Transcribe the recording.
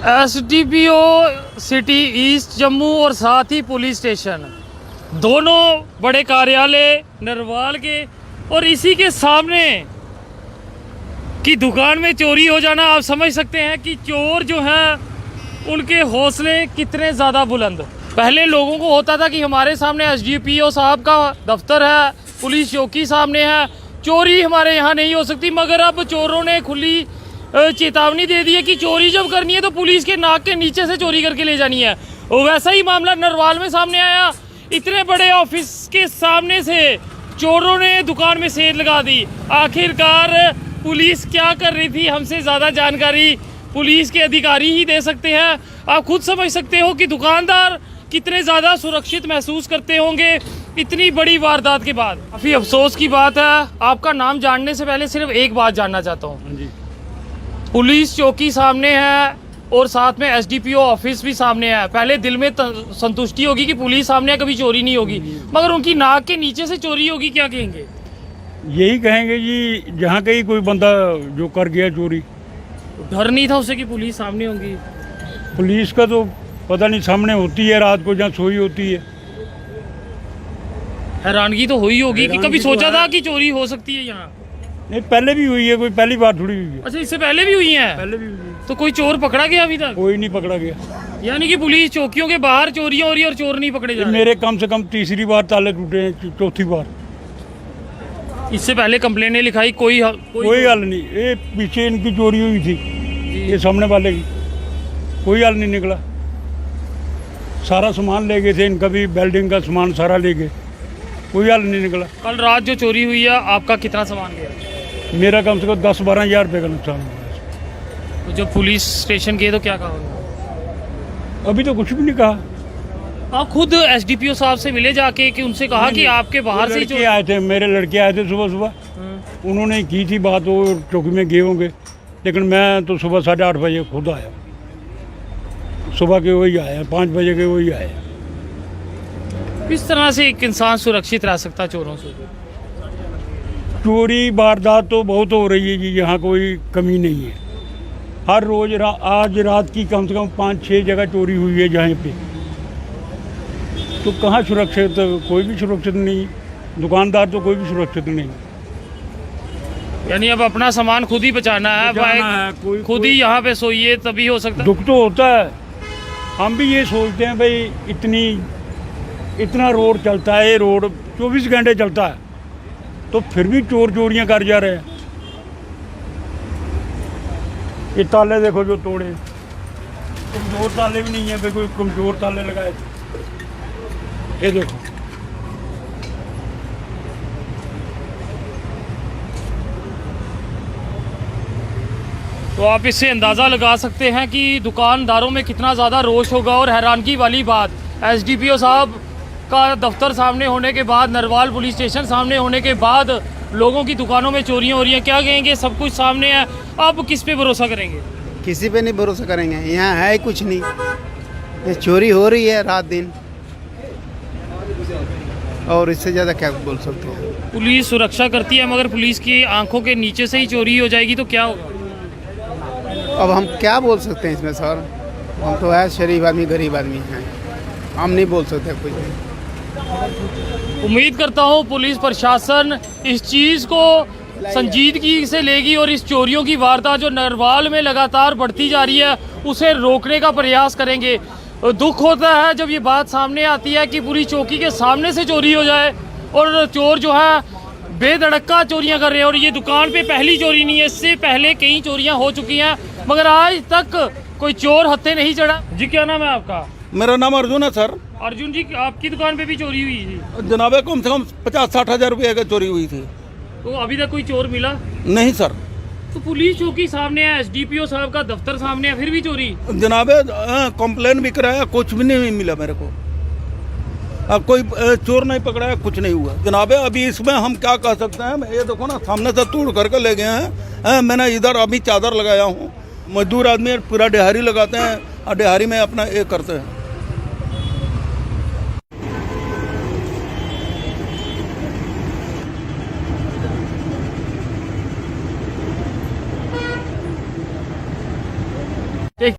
SDPO city east Jammu और साथ ही police station, दोनों बड़े कार्यालय नरवाल के, और इसी के सामने की दुकान में चोरी हो जाना, आप समझ सकते हैं कि चोर जो हैं उनके हौसले कितने ज़्यादा बुलंद। पहले लोगों को होता था कि हमारे सामने एसडीपीओ साहब का दफ्तर है, पुलिस चौकी सामने है, चोरी हमारे यहाँ नहीं हो सकती। मगर अब चोरों ने खुली चेतावनी दे दी है कि चोरी जब करनी है तो पुलिस के नाक के नीचे से चोरी करके ले जानी है। वैसा ही मामला नरवाल में सामने आया। इतने बड़े ऑफिस के सामने से चोरों ने दुकान में सेल लगा दी। आखिरकार पुलिस क्या कर रही थी, हमसे ज़्यादा जानकारी पुलिस के अधिकारी ही दे सकते हैं। आप खुद समझ सकते हो कि दुकानदार कितने ज़्यादा सुरक्षित महसूस करते होंगे इतनी बड़ी वारदात के बाद। काफ़ी अफसोस की बात है। आपका नाम जानने से पहले सिर्फ एक बात जानना चाहता हूँ। पुलिस चौकी सामने है और साथ में एसडीपीओ ऑफिस भी सामने है। पहले दिल में संतुष्टि होगी कि पुलिस सामने है, कभी चोरी नहीं होगी, मगर उनकी नाक के नीचे से चोरी होगी, क्या कहेंगे? यही कहेंगे जी, जहाँ कहीं कोई बंदा जो कर गया चोरी, डर नहीं था उसे कि पुलिस सामने होगी? पुलिस का तो पता नहीं, सामने होती है रात को जहाँ सोई होती है। हैरानगी तो हुई होगी कि कभी सोचा था कि चोरी हो सकती है यहाँ? नहीं, पहले भी हुई है, कोई पहली बार थोड़ी हुई है। अच्छा, इससे पहले भी हुई है? पहले भी हुई है। तो कोई चोर पकड़ा गया अभी तक? कोई नहीं पकड़ा गया। यानी कि पुलिस चौकियों के बाहर चोरियां हो रही है और चोर नहीं पकड़े जा रहे? मेरे कम से कम तीसरी बार ताले टूटे हैं, चौथी बार। इससे पहले कंप्लेनें लिखाई, कोई हल नहीं। ये पीछे इनकी चोरी हुई थी, ये सामने वाले की, कोई हल नहीं निकला। सारा सामान ले गए थे इनका भी, वेल्डिंग का सामान सारा ले गए, कोई हल नहीं निकला। कल रात जो चोरी हुई है, आपका कितना सामान गया? मेरा कम से कम 10-12 हज़ार रुपये का नुकसान हुआ। तो जब पुलिस स्टेशन गए तो क्या कहा? अभी तो कुछ भी नहीं कहा। आप खुद एसडीपीओ साहब से मिले जाके कि उनसे कहा कि आपके बाहर से लड़के आए थे, मेरे लड़के आए थे सुबह सुबह, उन्होंने की थी बात, वो चौकी में गए होंगे, लेकिन मैं तो सुबह 8:30 बजे खुद आया। सुबह के वही आए, 5 बजे के वही आए। किस तरह से एक इंसान सुरक्षित रह सकता चोरों से? चोरी वारदात तो बहुत हो रही है जी, यहाँ कोई कमी नहीं है। हर रोज आज रात की कम से कम 5-6 जगह चोरी हुई है जहाँ पे, तो कहाँ सुरक्षित? कोई भी सुरक्षित नहीं, दुकानदार तो कोई भी सुरक्षित नहीं। यानी अब अपना सामान खुद ही बचाना है, भाई खुद ही यहाँ पे सोइए तभी हो सकता है। दुख तो होता है, हम भी ये सोचते हैं भाई, इतना रोड चलता है, ये रोड 24 घंटे चलता है, तो फिर भी चोर चोरियां कर जा रहे हैं। ये ताले देखो जो तोड़े, कमजोर ताले भी नहीं है, भाई कोई कमजोर ताले लगाए। ये देखो, तो आप इससे अंदाज़ा लगा सकते हैं कि दुकानदारों में कितना ज़्यादा रोष होगा। और हैरानगी वाली बात, एसडीपीओ साहब का दफ्तर सामने होने के बाद, नरवाल पुलिस स्टेशन सामने होने के बाद लोगों की दुकानों में चोरियां हो रही हैं। क्या कहेंगे? सब कुछ सामने है, अब किस पे भरोसा करेंगे? किसी पे नहीं भरोसा करेंगे, यहाँ है कुछ नहीं, ये चोरी हो रही है रात दिन, और इससे ज़्यादा क्या बोल सकते हैं? पुलिस सुरक्षा करती है, मगर पुलिस की आंखों के नीचे से ही चोरी हो जाएगी तो क्या होगा? अब हम क्या बोल सकते हैं इसमें सर? हम तो है शरीफ आदमी, गरीब आदमी हैं, हम नहीं बोल सकते कुछ भी। उम्मीद करता हूँ पुलिस प्रशासन इस चीज़ को संजीदगी से लेगी और इस चोरियों की वारदात जो नरवाल में लगातार बढ़ती जा रही है उसे रोकने का प्रयास करेंगे। दुख होता है जब ये बात सामने आती है कि पूरी चौकी के सामने से चोरी हो जाए और चोर जो है बेधड़का चोरियां कर रहे हैं। और ये दुकान पे पहली चोरी नहीं है, इससे पहले कई चोरियां हो चुकी हैं, मगर आज तक कोई चोर हत्थे नहीं चढ़ा। जी, क्या नाम है आपका? मेरा नाम अर्जुन है सर। अर्जुन जी, आपकी दुकान पे भी चोरी हुई थी? जनाबे कम से कम 50-60 हज़ार रुपये की चोरी हुई थी। तो अभी तक कोई चोर मिला नहीं सर। तो पुलिस चौकी सामने है, एसडीपीओ साहब का दफ्तर सामने है, फिर भी चोरी? जनाबे कंप्लेन भी कराया, कुछ भी नहीं मिला मेरे को। अब कोई चोर नहीं पकड़ा है, कुछ नहीं हुआ जनाबे। अभी इसमें हम क्या कह सकते हैं? ये देखो ना, सामने से तोड़ करके ले गए हैं। मैंने इधर अभी चादर लगाया हूँ, मजदूर आदमी पूरा दिहाड़ी लगाते हैं और दिहाड़ी में अपना ये करते हैं।